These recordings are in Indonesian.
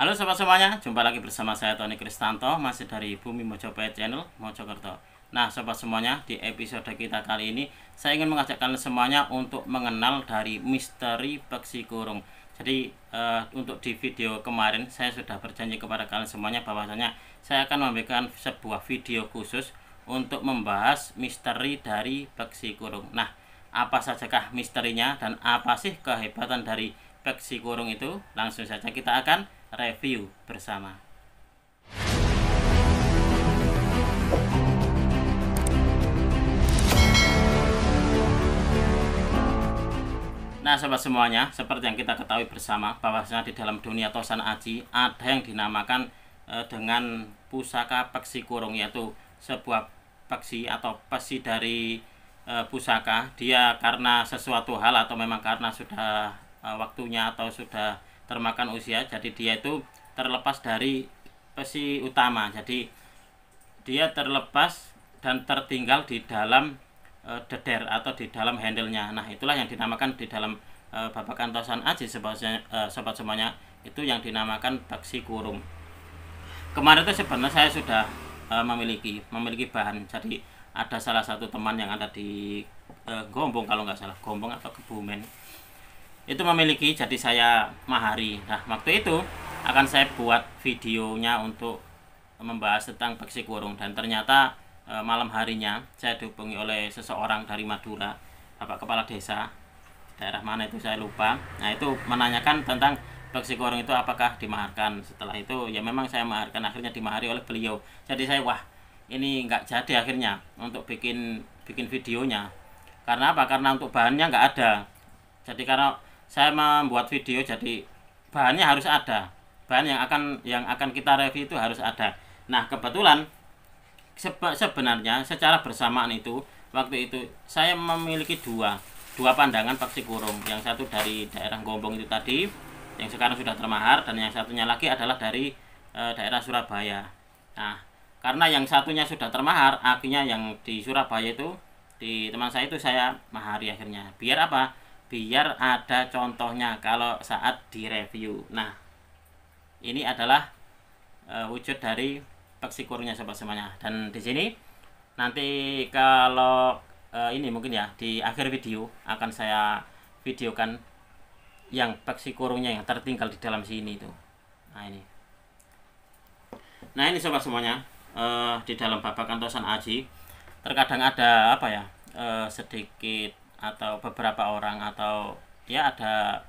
Halo sobat semuanya, jumpa lagi bersama saya Tony Kristanto, masih dari Bumi Mojopahit Channel, Mojokerto. Nah sobat semuanya, di episode kita kali ini saya ingin mengajak kalian semuanya untuk mengenal dari misteri peksi kurung. Jadi untuk di video kemarin saya sudah berjanji kepada kalian semuanya bahwasanya saya akan memberikan sebuah video khusus untuk membahas misteri dari peksi kurung. Nah, apa sajakah misterinya dan apa sih kehebatan dari peksi kurung itu? Langsung saja kita akan review bersama. Nah sobat semuanya, seperti yang kita ketahui bersama bahwasanya di dalam dunia Tosan Aji ada yang dinamakan dengan pusaka peksi kurung, yaitu sebuah peksi atau pesi dari pusaka. Dia karena sesuatu hal atau memang karena sudah waktunya atau sudah termakan usia, jadi dia itu terlepas dari pesi utama. Jadi dia terlepas dan tertinggal di dalam deder atau di dalam handle-nya. Nah, itulah yang dinamakan di dalam babakan Tosan Aji sobat semuanya, itu yang dinamakan peksi kurung. Kemarin itu sebenarnya saya sudah memiliki bahan. Jadi ada salah satu teman yang ada di Gombong, kalau nggak salah Gombong atau Kebumen, itu memiliki, jadi saya mahari. Nah waktu itu akan saya buat videonya untuk membahas tentang peksi kurung, dan ternyata malam harinya saya dihubungi oleh seseorang dari Madura, bapak kepala desa, daerah mana itu saya lupa. Nah itu menanyakan tentang peksi kurung itu apakah dimaharkan. Setelah itu ya memang saya maharkan, akhirnya dimahari oleh beliau. Jadi saya wah, ini nggak jadi akhirnya untuk bikin videonya. Karena apa? Karena untuk bahannya nggak ada. Jadi karena saya membuat video, jadi bahannya harus ada, bahan yang akan kita review itu harus ada. Nah kebetulan sebenarnya secara bersamaan itu, waktu itu saya memiliki dua pandangan peksi kurung. Yang satu dari daerah Gombong itu tadi, yang sekarang sudah termahar, dan yang satunya lagi adalah dari daerah Surabaya. Nah karena yang satunya sudah termahar, akhirnya yang di Surabaya itu, di teman saya itu saya mahari akhirnya. Biar apa? Biar ada contohnya kalau saat direview. Nah ini adalah wujud dari peksi kurungnya sobat semuanya. Dan di sini nanti kalau ini mungkin ya di akhir video akan saya videokan yang peksi kurungnya yang tertinggal di dalam sini itu. Nah ini sobat semuanya, di dalam babakan Tosan Aji terkadang ada apa ya, sedikit atau beberapa orang atau ya ada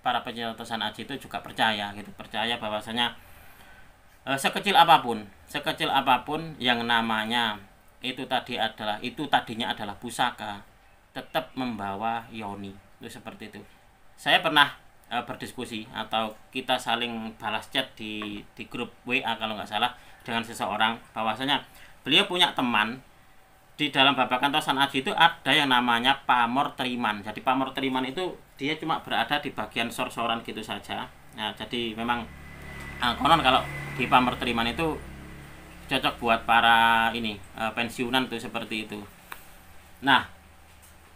para pencinta Tosan Aji itu juga percaya bahwasanya sekecil apapun yang namanya itu tadinya adalah pusaka, tetap membawa yoni. Itu seperti itu. Saya pernah berdiskusi atau kita saling balas chat di grup WA kalau nggak salah dengan seseorang, bahwasanya beliau punya teman di dalam babakan Tosan Aji itu ada yang namanya pamor triman. Jadi pamor triman itu dia cuma berada di bagian sor-soran gitu saja. Nah jadi memang konon kalau di pamor triman itu cocok buat para ini pensiunan tuh, seperti itu. Nah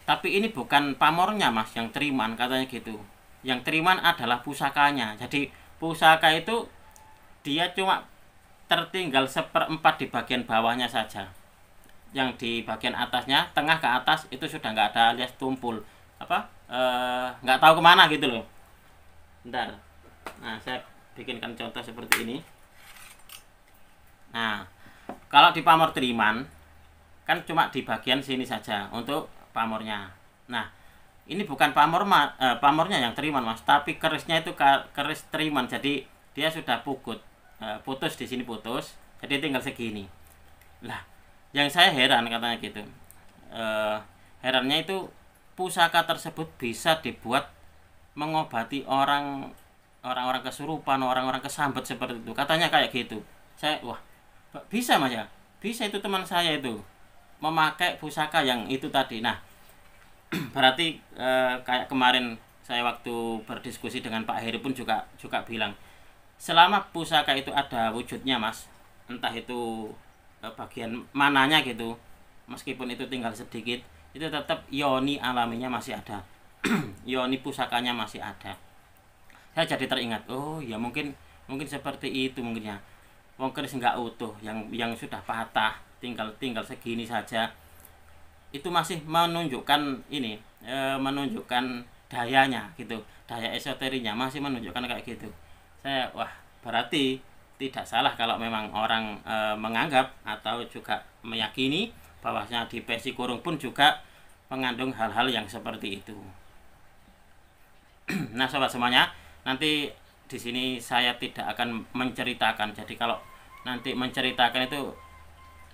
tapi ini bukan pamornya mas yang triman, katanya gitu. Yang triman adalah pusakanya. Jadi pusaka itu dia cuma tertinggal seperempat di bagian bawahnya saja. Yang di bagian atasnya, tengah ke atas itu sudah nggak ada, alias tumpul apa, nggak tahu kemana gitu loh. Bentar, nah saya bikinkan contoh seperti ini. Nah kalau di pamor triman kan cuma di bagian sini saja untuk pamornya. Nah ini bukan pamornya yang triman mas, tapi kerisnya itu keris triman. Jadi dia sudah putus di sini, putus, jadi tinggal segini lah. Yang saya heran katanya gitu, herannya itu pusaka tersebut bisa dibuat mengobati orang-orang kesurupan, orang-orang kesambet seperti itu, katanya kayak gitu. Saya wah, bisa mas ya, bisa. Itu teman saya itu memakai pusaka yang itu tadi. Nah berarti kayak kemarin saya waktu berdiskusi dengan Pak Heri pun juga bilang, selama pusaka itu ada wujudnya mas, entah itu bagian mananya gitu, meskipun itu tinggal sedikit, itu tetap yoni alaminya masih ada. Yoni pusakanya masih ada. saya jadi teringat, oh ya mungkin mungkin seperti itu mungkinnya. Wong keris nggak utuh, yang sudah patah tinggal tinggal segini saja, itu masih menunjukkan ini, menunjukkan dayanya gitu, daya esoterinya masih menunjukkan kayak gitu. Saya wah, berarti tidak salah kalau memang orang menganggap atau juga meyakini bahwasanya di Pesi Kurung pun juga mengandung hal-hal yang seperti itu. Nah, sobat semuanya, nanti di sini saya tidak akan menceritakan. Jadi kalau nanti menceritakan itu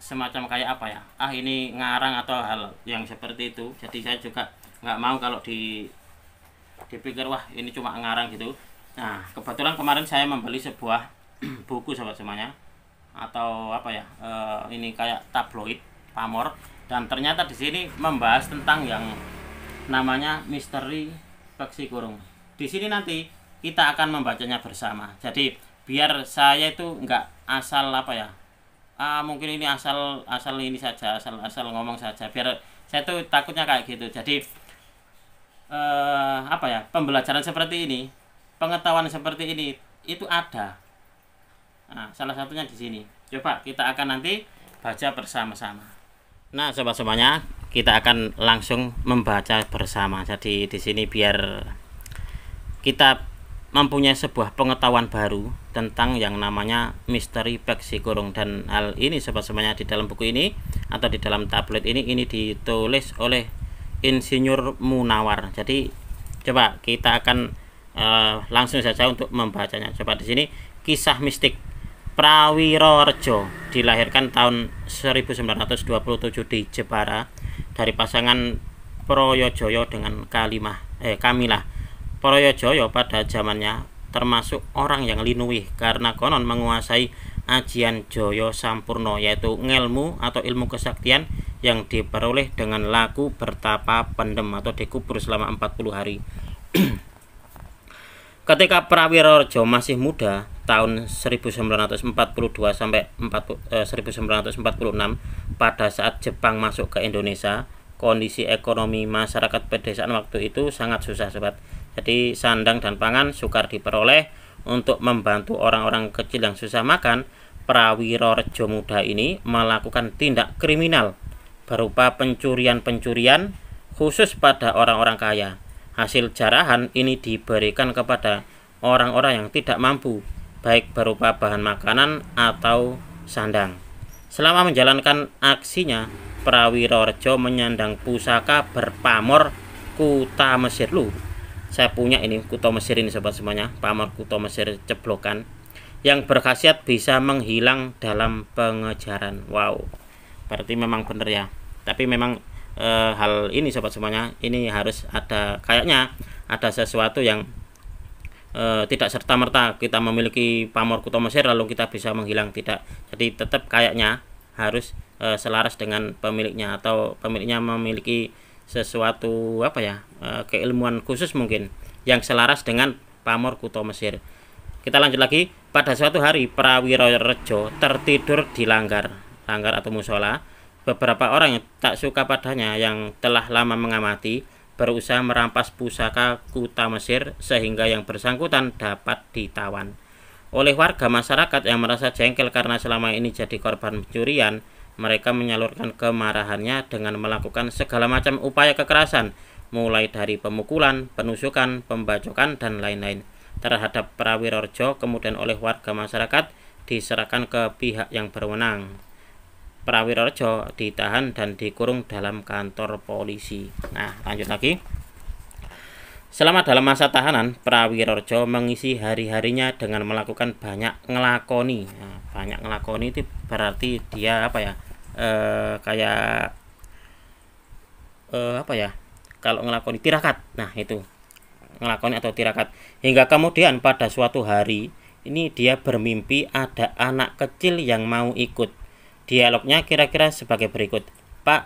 semacam kayak apa ya? Ah, ini ngarang atau hal yang seperti itu. Jadi saya juga nggak mau kalau dipikir wah ini cuma ngarang gitu. Nah, kebetulan kemarin saya membeli sebuah buku sobat semuanya, atau apa ya? Ini kayak tabloid pamor, dan ternyata di sini membahas tentang yang namanya misteri Peksi Kurung. Di sini nanti kita akan membacanya bersama. Jadi biar saya itu nggak asal apa ya, mungkin ini asal ini saja, asal ngomong saja. Biar saya tuh takutnya kayak gitu. Jadi apa ya, pembelajaran seperti ini, pengetahuan seperti ini itu ada. Nah, salah satunya di sini. Coba kita akan nanti baca bersama-sama. Nah, sobat semuanya, kita akan langsung membaca bersama. Jadi di sini biar kita mempunyai sebuah pengetahuan baru tentang yang namanya misteri Peksi Kurung. Dan hal ini sobat semuanya, di dalam buku ini atau di dalam tablet ini ditulis oleh Insinyur Munawar. Jadi coba kita akan langsung saja untuk membacanya. Coba di sini, kisah mistik Prawirorejo dilahirkan tahun 1927 di Jepara dari pasangan Proyojoyo dengan Kamilah. Proyojoyo pada zamannya termasuk orang yang linuwih karena konon menguasai ajian Joyo Sampurno, yaitu ngelmu atau ilmu kesaktian yang diperoleh dengan laku bertapa pendem atau dikubur selama 40 hari. Ketika Prawirorejo masih muda, tahun 1942 sampai 1946, pada saat Jepang masuk ke Indonesia, kondisi ekonomi masyarakat pedesaan waktu itu sangat susah sobat. Jadi sandang dan pangan sukar diperoleh. Untuk membantu orang-orang kecil yang susah makan, Prawirorejo muda ini melakukan tindak kriminal berupa pencurian-pencurian khusus pada orang-orang kaya. Hasil jarahan ini diberikan kepada orang-orang yang tidak mampu, baik berupa bahan makanan atau sandang. Selama menjalankan aksinya, Prawirorejo menyandang pusaka berpamor Kuta Mesir. Saya punya ini Kuta Mesir ini sobat semuanya, pamor Kuta Mesir ceblokan, yang berkhasiat bisa menghilang dalam pengejaran. Wow, berarti memang benar ya. Tapi memang hal ini sobat semuanya, ini harus ada, kayaknya ada sesuatu yang tidak serta-merta kita memiliki pamor Kuta Mesir lalu kita bisa menghilang, tidak. Jadi tetap kayaknya harus selaras dengan pemiliknya, atau pemiliknya memiliki sesuatu apa ya, keilmuan khusus mungkin yang selaras dengan pamor Kuta Mesir. Kita lanjut lagi. Pada suatu hari Prawirorejo tertidur di langgar atau musola. Beberapa orang yang tak suka padanya, yang telah lama mengamati, berusaha merampas pusaka Kuta Mesir sehingga yang bersangkutan dapat ditawan. Oleh warga masyarakat yang merasa jengkel karena selama ini jadi korban pencurian, mereka menyalurkan kemarahannya dengan melakukan segala macam upaya kekerasan, mulai dari pemukulan, penusukan, pembacokan, dan lain-lain terhadap Prawirorejo. Kemudian oleh warga masyarakat diserahkan ke pihak yang berwenang. Prawirorejo ditahan dan dikurung dalam kantor polisi. Nah, lanjut lagi. Selama dalam masa tahanan, Prawirorejo mengisi hari-harinya dengan melakukan banyak ngelakoni. Nah, banyak ngelakoni itu berarti dia apa ya? Kayak apa ya? Kalau ngelakoni tirakat. Nah, itu ngelakoni atau tirakat. Hingga kemudian pada suatu hari ini dia bermimpi ada anak kecil yang mau ikut. Dialognya kira-kira sebagai berikut. Pak,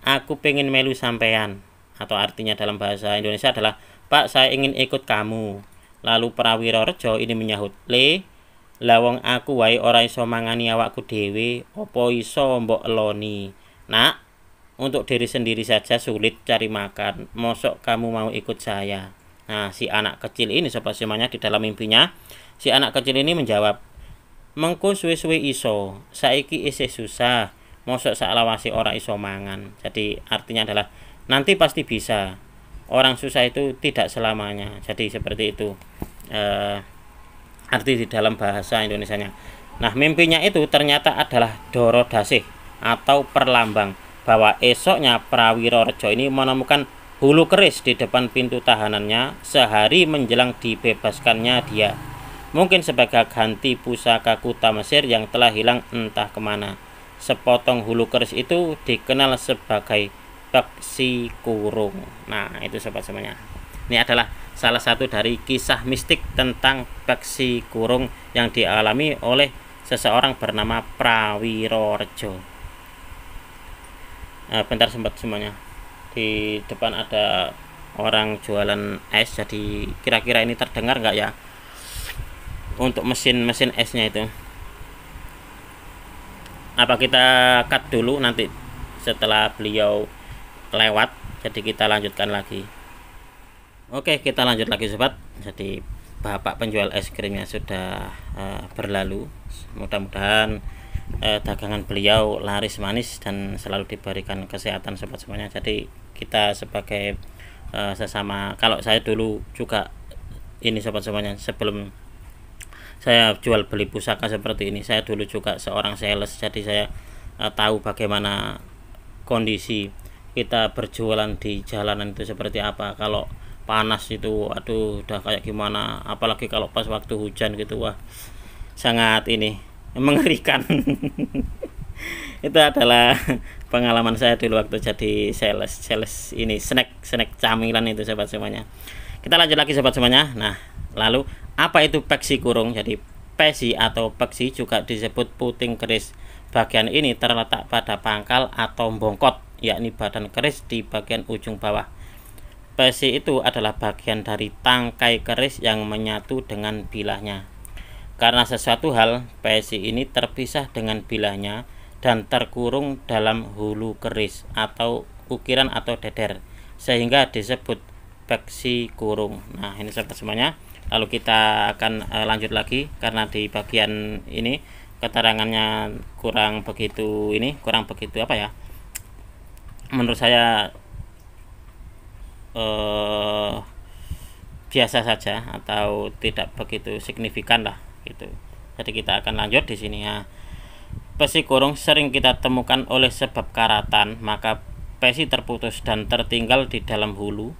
aku pengen melu sampean. Atau artinya dalam bahasa Indonesia adalah, Pak, saya ingin ikut kamu. Lalu Prawirorejo ini menyahut, Le, lawong aku wae ora iso mangani awakku dhewe, opo iso mbok eloni. Nak, untuk diri sendiri saja sulit cari makan, mosok kamu mau ikut saya. Nah, si anak kecil ini sobat semuanya, di dalam mimpinya si anak kecil ini menjawab, mengko suwe-suwe iso, saiki isih susah, mosok saklawase ora iso mangan. Jadi artinya adalah nanti pasti bisa. Orang susah itu tidak selamanya. Jadi seperti itu arti di dalam bahasa Indonesianya. Nah, mimpinya itu ternyata adalah Doro Dasih atau perlambang bahwa esoknya Prawiro Rejo ini menemukan hulu keris di depan pintu tahanannya sehari menjelang dibebaskannya dia. Mungkin sebagai ganti pusaka kuta Mesir yang telah hilang entah kemana. Sepotong hulu keris itu dikenal sebagai peksi kurung. Nah, itu sobat semuanya. Ini adalah salah satu dari kisah mistik tentang peksi kurung yang dialami oleh seseorang bernama Prawiro Rejo. Bentar sobat semuanya. Di depan ada orang jualan es, jadi kira-kira ini terdengar nggak ya untuk mesin esnya itu? Apa kita cut dulu nanti setelah beliau lewat, jadi kita lanjutkan lagi. Oke, kita lanjut lagi sobat. Jadi bapak penjual es krimnya sudah berlalu. Mudah-mudahan dagangan beliau laris manis dan selalu diberikan kesehatan sobat semuanya. Jadi kita sebagai sesama, kalau saya dulu juga ini sobat semuanya, sebelum saya jual beli pusaka seperti ini, saya dulu juga seorang sales. Jadi saya tahu bagaimana kondisi kita berjualan di jalanan itu seperti apa. Kalau panas itu aduh udah kayak gimana, apalagi kalau pas waktu hujan gitu, wah sangat ini mengerikan. Itu adalah pengalaman saya dulu waktu jadi sales ini snack camilan itu sobat semuanya. Kita lanjut lagi sobat semuanya. Nah, lalu apa itu peksi kurung? Jadi pesi atau peksi juga disebut puting keris. Bagian ini terletak pada pangkal atau bongkot, yakni badan keris di bagian ujung bawah. Pesi itu adalah bagian dari tangkai keris yang menyatu dengan bilahnya. Karena sesuatu hal, pesi ini terpisah dengan bilahnya dan terkurung dalam hulu keris atau ukiran atau deder, sehingga disebut peksi kurung. Nah, ini sobat semuanya. Lalu kita akan lanjut lagi, karena di bagian ini keterangannya kurang begitu apa ya, menurut saya biasa saja atau tidak begitu signifikan lah gitu. Jadi kita akan lanjut di sini ya. Pesi kurung sering kita temukan oleh sebab karatan, maka pesi terputus dan tertinggal di dalam hulu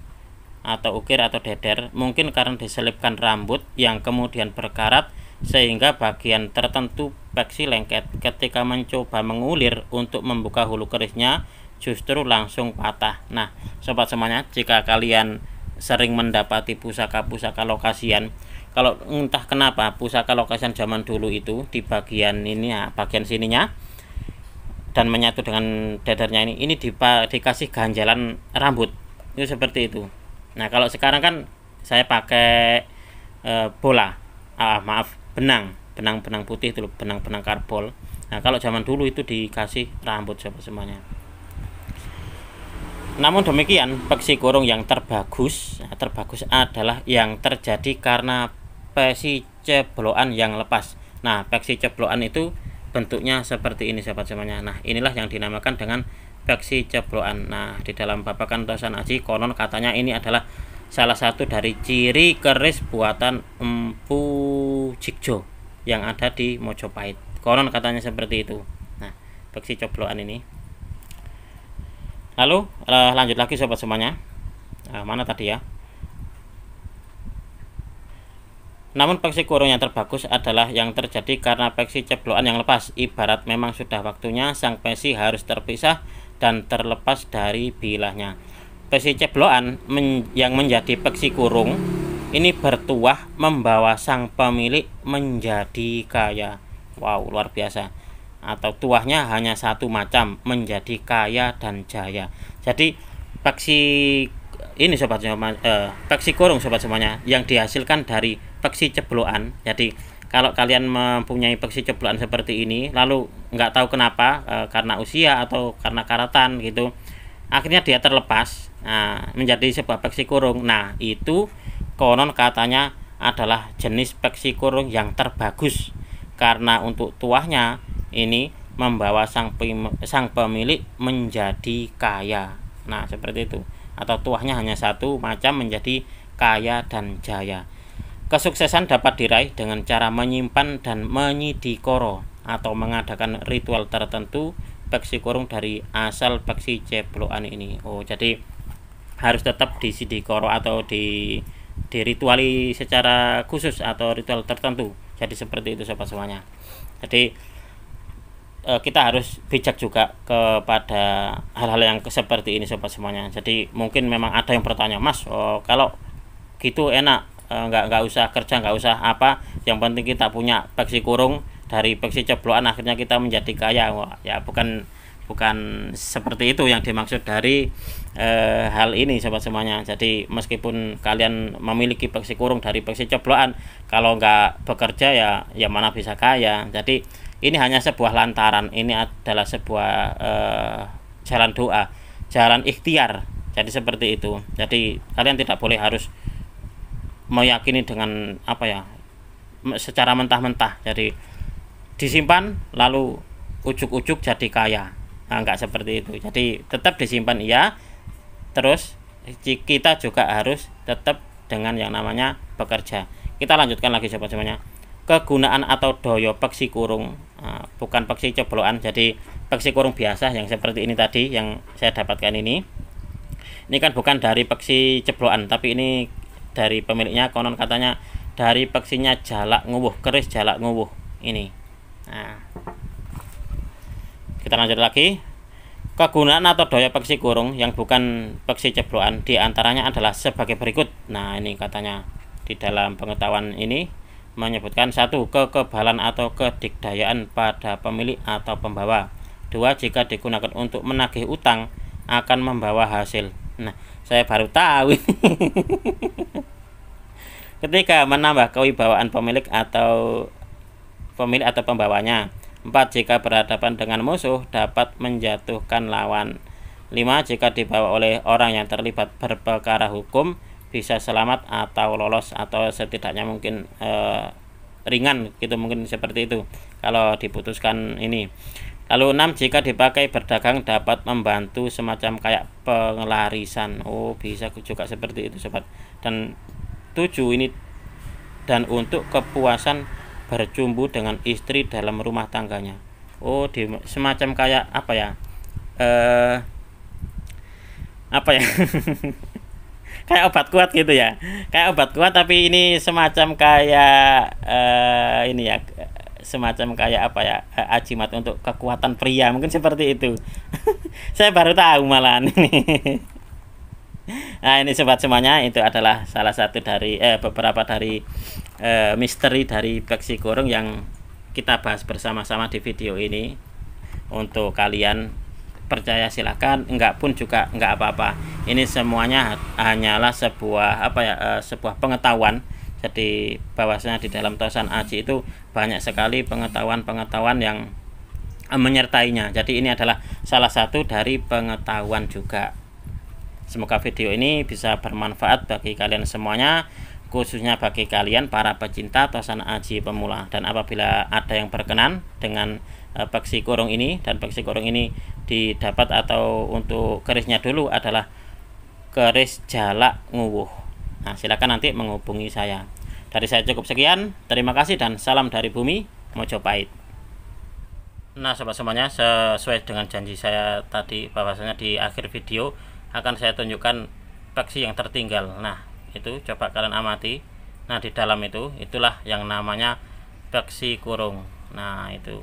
atau ukir atau deder, mungkin karena diselipkan rambut yang kemudian berkarat sehingga bagian tertentu peksi lengket. Ketika mencoba mengulir untuk membuka hulu kerisnya, justru langsung patah. Nah, sobat semuanya, jika kalian sering mendapati pusaka-pusaka lokasian, kalau entah kenapa pusaka lokasian zaman dulu itu di bagian ini ya, bagian sininya dan menyatu dengan dedernya ini dikasih ganjalan rambut itu seperti itu. Nah, kalau sekarang kan saya pakai benang putih itu, benang karbol. Nah, kalau zaman dulu itu dikasih rambut sobat semuanya. Namun demikian, peksi kurung yang terbagus adalah yang terjadi karena pesi ceblokan yang lepas. Nah, peksi ceblokan itu bentuknya seperti ini sobat semuanya. Nah, inilah yang dinamakan dengan peksi ceblokan. Nah, di dalam babakan Tosan Aji konon katanya ini adalah salah satu dari ciri keris buatan Empu Jigjo yang ada di Mojopahit. Konon katanya seperti itu. Nah, peksi ceblokan ini. Lalu lanjut lagi sobat semuanya. Mana tadi ya? Namun peksi kurung yang terbagus adalah yang terjadi karena peksi ceblokan yang lepas. Ibarat memang sudah waktunya sang pesi harus terpisah dan terlepas dari bilahnya. Pesi ceblokan yang menjadi peksi kurung ini bertuah membawa sang pemilik menjadi kaya. Wow, luar biasa. Atau tuahnya hanya satu macam, menjadi kaya dan jaya. Jadi peksi ini sobat peksi kurung sobat semuanya yang dihasilkan dari peksi ceblokan. Jadi kalau kalian mempunyai peksi ceblokan seperti ini lalu nggak tahu kenapa, karena usia atau karena karatan gitu, akhirnya dia terlepas, menjadi sebuah peksi kurung. Nah, itu konon katanya adalah jenis peksi kurung yang terbagus, karena untuk tuahnya ini membawa sang pemilik menjadi kaya. Nah, seperti itu. Atau tuahnya hanya satu macam menjadi kaya dan jaya. Kesuksesan dapat diraih dengan cara menyimpan dan menyidikoro atau mengadakan ritual tertentu peksi kurung dari asal peksi ceblokan ini. Oh, jadi harus tetap disidikoro atau dirituali secara khusus atau ritual tertentu. Jadi seperti itu sobat semuanya. Jadi kita harus bijak juga kepada hal-hal yang seperti ini sobat semuanya. Jadi mungkin memang ada yang bertanya, Mas, kalau gitu enak, nggak usah kerja, nggak usah apa, yang penting kita punya peksi kurung dari peksi ceblokan akhirnya kita menjadi kaya. Wah, ya bukan seperti itu yang dimaksud dari hal ini sobat semuanya. Jadi meskipun kalian memiliki peksi kurung dari peksi ceblokan, kalau nggak bekerja ya mana bisa kaya. Jadi ini hanya sebuah lantaran, ini adalah sebuah jalan doa, jalan ikhtiar. Jadi seperti itu. Jadi kalian tidak boleh harus meyakini dengan apa ya, secara mentah-mentah. Jadi disimpan lalu ujuk-ujuk jadi kaya. Nah, enggak seperti itu. Jadi tetap disimpan iya, terus kita juga harus tetap dengan yang namanya bekerja. Kita lanjutkan lagi sobat semuanya. Kegunaan atau doyo peksi kurung, bukan peksi ceblokan. Jadi peksi kurung biasa yang seperti ini tadi yang saya dapatkan ini kan bukan dari peksi ceblokan, tapi ini dari pemiliknya, konon katanya dari peksinya jalak nguwuh, keris jalak nguwuh ini. Nah, kita lanjut lagi. Kegunaan atau doyo peksi kurung yang bukan peksi ceblokan diantaranya adalah sebagai berikut. Nah, ini katanya di dalam pengetahuan ini menyebutkan: 1. Kekebalan atau kedikdayaan pada pemilik atau pembawa. 2. Jika digunakan untuk menagih utang akan membawa hasil. Nah, saya baru tahu. Ketiga, menambah kewibawaan pemilik atau pembawanya. 4. Jika berhadapan dengan musuh dapat menjatuhkan lawan. 5. Jika dibawa oleh orang yang terlibat berperkara hukum bisa selamat atau lolos, atau setidaknya mungkin ringan gitu, mungkin seperti itu kalau diputuskan ini. Lalu 6. Jika dipakai berdagang dapat membantu semacam kayak pengelarisan. Oh, bisa juga seperti itu sobat. Dan 7 ini, dan untuk kepuasan berjumbu dengan istri dalam rumah tangganya. Oh, semacam kayak apa ya, kayak obat kuat gitu ya, kayak obat kuat, tapi ini semacam kayak ini ya, semacam kayak apa ya, ajimat untuk kekuatan pria, mungkin seperti itu. Saya baru tahu malahan ini. Nah, ini sobat semuanya, itu adalah salah satu dari beberapa dari misteri dari peksi kurung yang kita bahas bersama-sama di video ini. Untuk kalian percaya silakan, enggak pun juga enggak apa-apa. Ini semuanya hanyalah sebuah sebuah pengetahuan. Jadi bahwasanya di dalam Tosan Aji itu banyak sekali pengetahuan-pengetahuan yang menyertainya. Jadi ini adalah salah satu dari pengetahuan juga. Semoga video ini bisa bermanfaat bagi kalian semuanya, khususnya bagi kalian para pecinta Tosan Aji pemula. Dan apabila ada yang berkenan dengan peksi kurung ini, dan peksi kurung ini didapat atau untuk kerisnya dulu adalah keris jalak nguwuh. Nah, silakan nanti menghubungi saya. Dari saya cukup sekian. Terima kasih dan salam dari bumi Mojopahit. Nah, sobat semuanya, sesuai dengan janji saya tadi bahwasanya di akhir video akan saya tunjukkan peksi yang tertinggal. Nah, itu coba kalian amati. Nah, di dalam itulah yang namanya peksi kurung. Nah, itu